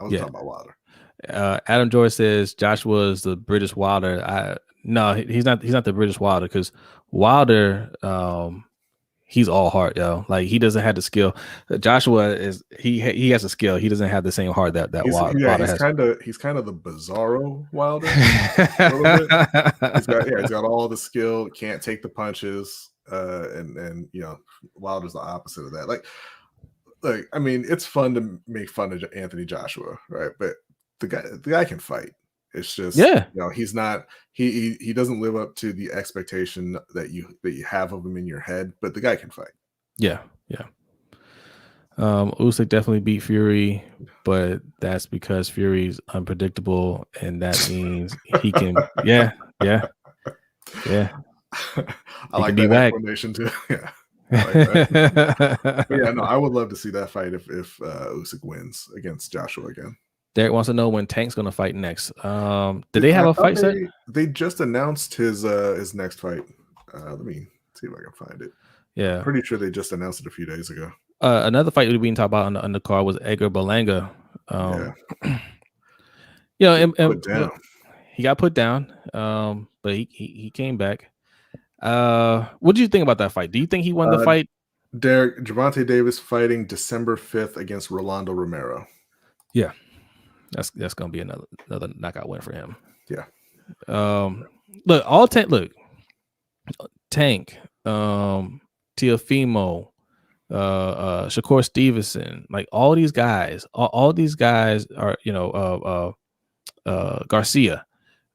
I was talking about Wilder. Adam George says Joshua is the British Wilder. No, he's not the British Wilder because Wilder. He's all heart, yo. Like he doesn't have the skill. Joshua he has a skill. He doesn't have the same heart that Wilder has. He's kind of the bizarro Wilder. A little bit. He's got all the skill. Can't take the punches. And Wilder's the opposite of that. Like I mean, it's fun to make fun of Anthony Joshua, right? But the guy can fight. It's just he's not he doesn't live up to the expectation that you have of him in your head, but the guy can fight. Yeah. Usyk definitely beat Fury, but that's because Fury's unpredictable, and that means he can I like that explanation too. Yeah. I like that. But I would love to see that fight if Usyk wins against Joshua again. Derek wants to know when Tank's going to fight next. Did they have a fight set? They just announced his next fight. Let me see if I can find it. Yeah, I'm pretty sure they just announced it a few days ago. Another fight we didn't talk about on the card was Edgar Berlanga. He got put down, but he came back. What do you think about that fight? Do you think he won the fight? Derek, Gervonta Davis fighting December 5th against Rolando Romero. Yeah. That's gonna be another knockout win for him. Yeah. Tank, Teofimo, Shakur Stevenson, like all these guys are Garcia.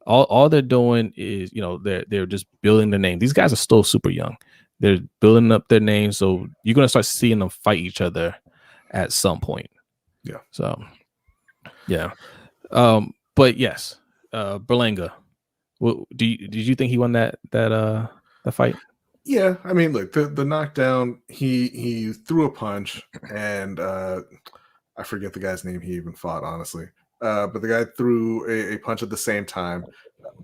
All they're doing is they're just building their name. These guys are still super young. They're building up their name, so you're gonna start seeing them fight each other at some point. Yeah. So. Yeah, but yes, Berlanga. Did you think he won that fight? Yeah, I mean, look, the knockdown. He threw a punch, and I forget the guy's name he even fought, honestly. But the guy threw a punch at the same time.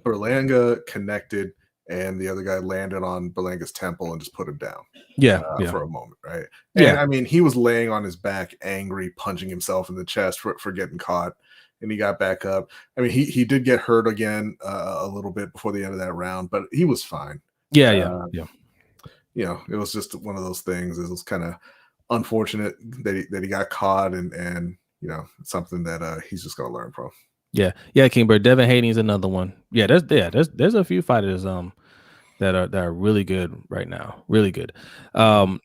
Berlanga connected, and the other guy landed on Berlanga's temple and just put him down. For a moment, right? And I mean, he was laying on his back, angry, punching himself in the chest for getting caught, and he got back up. I mean, he did get hurt again a little bit before the end of that round, but he was fine. Yeah. It was just one of those things. It was kind of unfortunate that he got caught, and something that he's just gonna learn from. Yeah, Kingbird. Devin Haney is another one. Yeah, there's a few fighters that are really good right now. Really good. I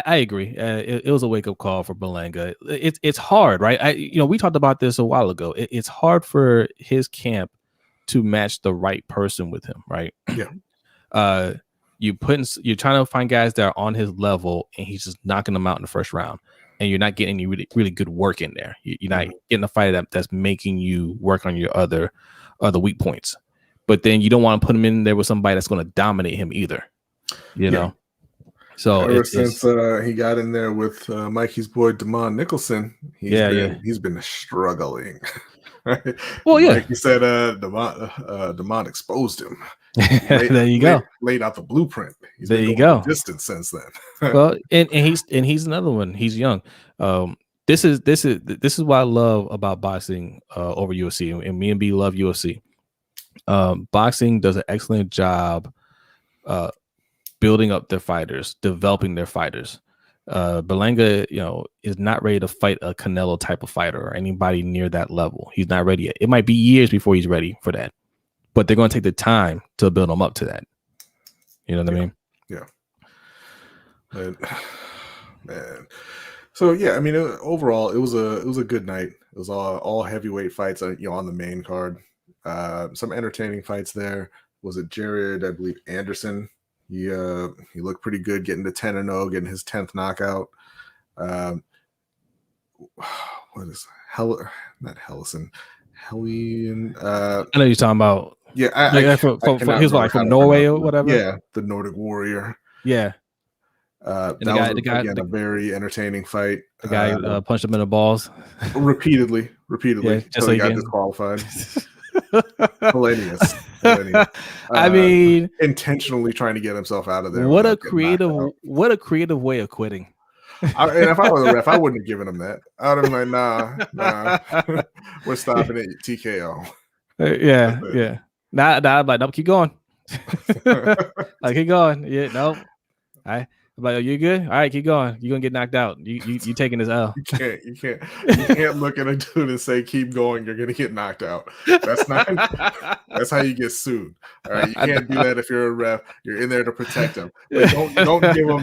agree. It was a wake up call for Berlanga. It's hard, right? We talked about this a while ago. It's hard for his camp to match the right person with him, right? Yeah. You're trying to find guys that are on his level, and he's just knocking them out in the first round, and you're not getting any really, really good work in there. You're not getting a fight that's making you work on your other weak points. But then you don't want to put him in there with somebody that's going to dominate him either. You know. So ever since he got in there with Mikey's boy Damon Nicholson, he's been struggling. Right? Well, yeah. Like you said, Demond exposed him. There you go. Laid out the blueprint. He's there been you going go. the distance since then. Well, and he's another one. He's young. This is what I love about boxing over UFC, and me and B love UFC. Boxing does an excellent job building up their fighters, developing their fighters. Berlanga, is not ready to fight a Canelo type of fighter or anybody near that level. He's not ready yet. It might be years before he's ready for that, but they're going to take the time to build him up to that. You know what I mean? Yeah. But, man. So yeah, I mean, overall, it was a good night. It was all heavyweight fights, on the main card. Some entertaining fights there. Was it Jared? I believe Anderson. He looked pretty good, getting to 10-0, getting his 10th knockout. What is not Hellison? Hellion. I know you're talking about. Yeah, he was like from Norway or whatever. Yeah, the Nordic Warrior. Yeah. That was again a very entertaining fight. The guy punched him in the balls repeatedly, yeah, until he got disqualified. Hilarious. I mean, intentionally trying to get himself out of there. What a creative way of quitting. And if I was a ref, I wouldn't have given him that. I would have been like, nah, we're stopping it. TKO. Yeah. Nah, I'm like, nope, keep going. Like, keep going. Yeah, nope. I'm like, oh, you good? All right, keep going. You're gonna get knocked out. You taking this L. You can't look at a dude and say, keep going, you're gonna get knocked out. That's how you get sued. All right. You can't do that if you're a ref. You're in there to protect him. But don't give him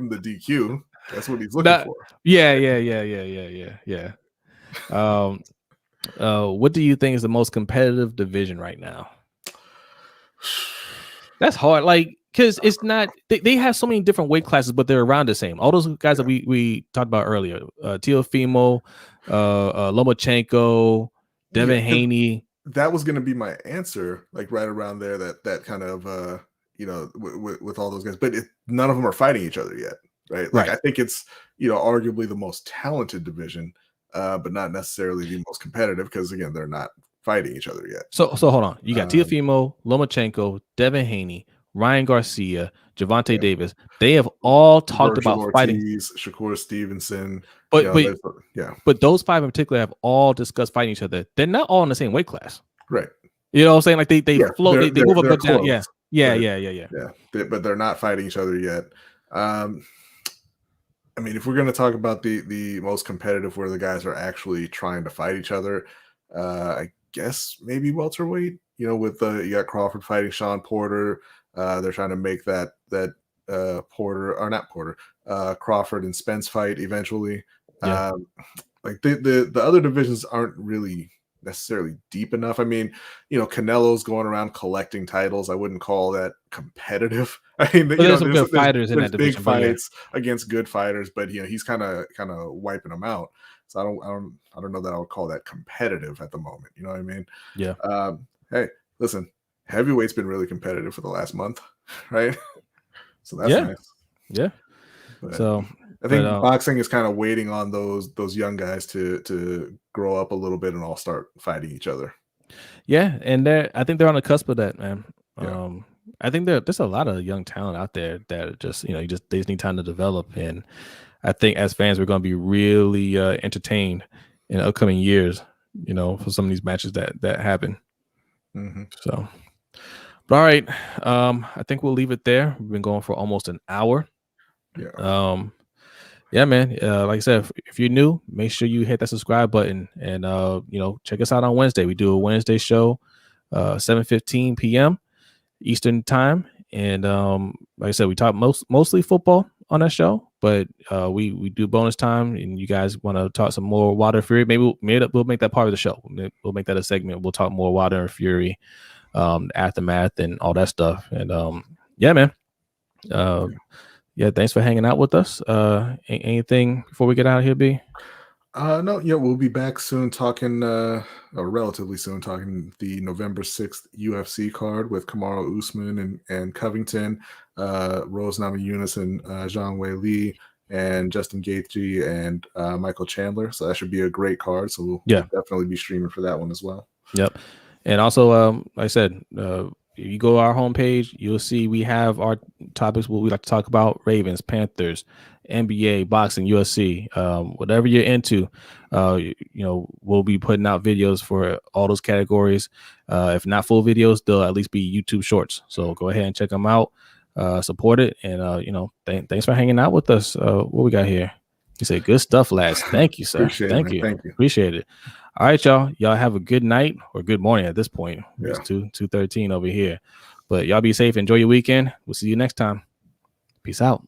the DQ. That's what he's looking for. Yeah. What do you think is the most competitive division right now? That's hard. Like, because it's not, they have so many different weight classes, but they're around the same. All those guys that we talked about earlier, Teofimo, Lomachenko, Devin Haney. That was going to be my answer, like right around there, that kind of, with all those guys. But none of them are fighting each other yet, right? Like, I think it's, arguably the most talented division, but not necessarily the most competitive because, again, they're not fighting each other yet. So hold on. You got Teofimo, Lomachenko, Devin Haney, Ryan Garcia, Gervonta Davis. They have all talked about Ortiz, fighting. Shakur Stevenson. But those five in particular have all discussed fighting each other. They're not all in the same weight class. Right. You know what I'm saying? Like they float, they move up and down. Yeah. But they're not fighting each other yet. I mean, if we're going to talk about the most competitive where the guys are actually trying to fight each other, I guess maybe welterweight, with you got Crawford fighting Sean Porter. They're trying to make that Crawford and Spence fight eventually. Yeah. Like the other divisions aren't really necessarily deep enough. I mean, Canelo's going around collecting titles. I wouldn't call that competitive. I mean, there's some good fighters in that division. Big fights against good fighters, but he's kind of wiping them out. So I don't know that I would call that competitive at the moment. You know what I mean? Yeah. Hey, listen, heavyweight's been really competitive for the last month, right? So that's nice. Yeah. But so I think boxing is kind of waiting on those young guys to grow up a little bit and all start fighting each other. Yeah, and I think they're on the cusp of that, man. Yeah. I think there's a lot of young talent out there that just they just need time to develop, and I think as fans we're going to be really entertained in upcoming years, for some of these matches that happen. Mm-hmm. So, but all right, I think we'll leave it there. We've been going for almost an hour. Yeah, man. Like I said, if you're new, make sure you hit that subscribe button and check us out on Wednesday. We do a Wednesday show, 7:15 p.m. Eastern time, and like I said, we talk mostly football on that show, but we do bonus time, and you guys want to talk some more Wilder Fury, maybe we'll make that part of the show. We'll make that a segment. We'll talk more Wilder and Fury, aftermath and all that stuff. And yeah, man. Yeah, thanks for hanging out with us. Anything before we get out of here, B? No, we'll be back soon talking, or relatively soon talking the November 6th UFC card with Kamaru Usman and Covington, Rose Namajunas and Zhang Weili. and Justin Gaethje and Michael Chandler. So that should be a great card. So we'll definitely be streaming for that one as well. Yep. And also, like I said, if you go to our homepage, you'll see we have our topics. What we like to talk about: Ravens, Panthers, NBA, boxing, UFC, whatever you're into. We'll be putting out videos for all those categories. If not full videos, they'll at least be YouTube shorts. So go ahead and check them out. Support it, and thanks for hanging out with us. What we got here? You say good stuff, lads. Thank you, sir. Thank you. Appreciate it. All right, y'all. Y'all have a good night or good morning at this point. It's 2:13 over here. But y'all be safe. Enjoy your weekend. We'll see you next time. Peace out.